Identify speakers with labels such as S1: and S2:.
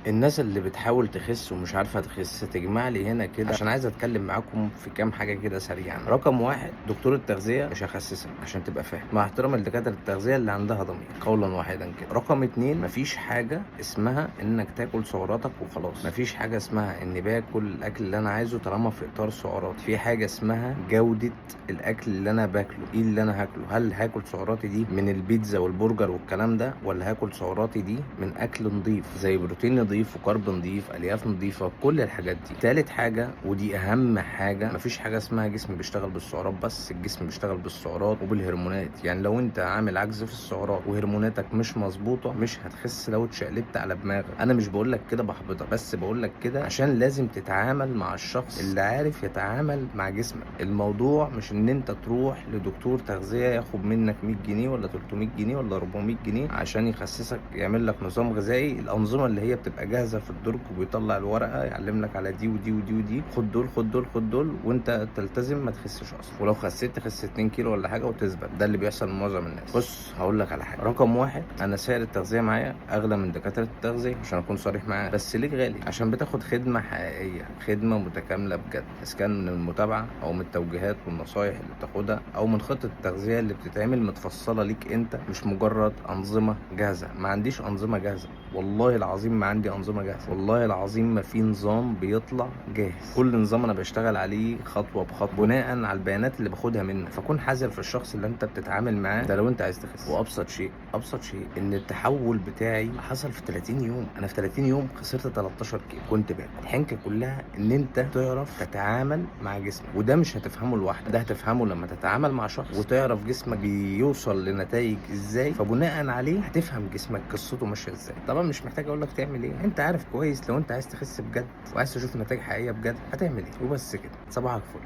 S1: الناس اللي بتحاول تخس ومش عارفة تخس تجمع لي هنا كده، عشان عايز اتكلم معاكم في كام حاجة كده سريعا. رقم واحد، دكتور التغذية مش هيخسسك عشان تبقى فاهم، مع احترام لدكاترة التغذية اللي عندها ضمير قولا واحدا كده. رقم اتنين، مفيش حاجة اسمها انك تاكل سعراتك وخلاص، مفيش حاجة اسمها اني باكل الاكل اللي انا عايزه طالما في اطار سعرات. في حاجة اسمها جودة الاكل اللي انا باكله. ايه اللي انا هاكله؟ هل هاكل سعراتي دي من البيتزا والبرجر والكلام ده، ولا هاكل سعراتي دي من اكل نظيف زي بروتين نظيف وكارب نظيف الياف نظيفه، كل الحاجات دي. تالت حاجه ودي اهم حاجه، مفيش حاجه اسمها جسم بيشتغل بالسعرات بس، الجسم بيشتغل بالسعرات وبالهرمونات. يعني لو انت عامل عجز في السعرات وهرموناتك مش مظبوطه مش هتخس لو اتشقلبت على دماغك. انا مش بقول لك كده بحبطك، بس بقول لك كده عشان لازم تتعامل مع الشخص اللي عارف يتعامل مع جسمك. الموضوع مش ان انت تروح لدكتور تغذيه ياخد منك 100 جنيه ولا 300 جنيه ولا 400 جنيه عشان يخسسك، يعمل لك نظام غذائي. الانظمه اللي هي بتبقى جاهزه في الدرج وبيطلع الورقه يعلم لك على دي ودي ودي ودي، خد دول خد دول خد دول، وانت تلتزم ما تخسش اصلا. ولو خسيت تخس 2 كيلو ولا حاجه وتثبت. ده اللي بيحصل لمعظم الناس. بص هقول لك على حاجه. رقم واحد، انا سعر التغذيه معايا اغلى من دكاتره التغذيه عشان اكون صريح معاك. بس ليه غالي؟ عشان بتاخد خدمه حقيقيه، خدمه متكامله بجد، اذا كان من المتابعه او من التوجيهات والنصايح اللي بتاخدها او من خطه التغذيه اللي بتتعمل متفصله ليك انت، مش مجرد انظمه جاهزه. ما عنديش انظمه جاهزه، والله العظيم ما عندي انظمه جاهزه، والله العظيم ما في نظام بيطلع جاهز. كل نظام انا بشتغل عليه خطوه بخطوه بناء على البيانات اللي باخدها منك. فكون حذر في الشخص اللي انت بتتعامل معاه ده لو انت عايز تخس. وابسط شيء، ابسط شيء ان التحول بتاعي حصل في 30 يوم. انا في 30 يوم خسرت 13 كيلو. كنت باكل. الحنكه كلها ان انت تعرف تتعامل مع جسمك، وده مش هتفهمه لوحدك، ده هتفهمه لما تتعامل مع شخص وتعرف جسمك بيوصل لنتائج ازاي، فبناء عليه هتفهم جسمك قصته ماشيه ازاي. طبعا مش محتاج اقول لك تعمل ايه، انت عارف كويس. لو انت عايز تخس بجد وعايز تشوف نتائج حقيقيه بجد هتعمل ايه، وبس كده. صباحك فل.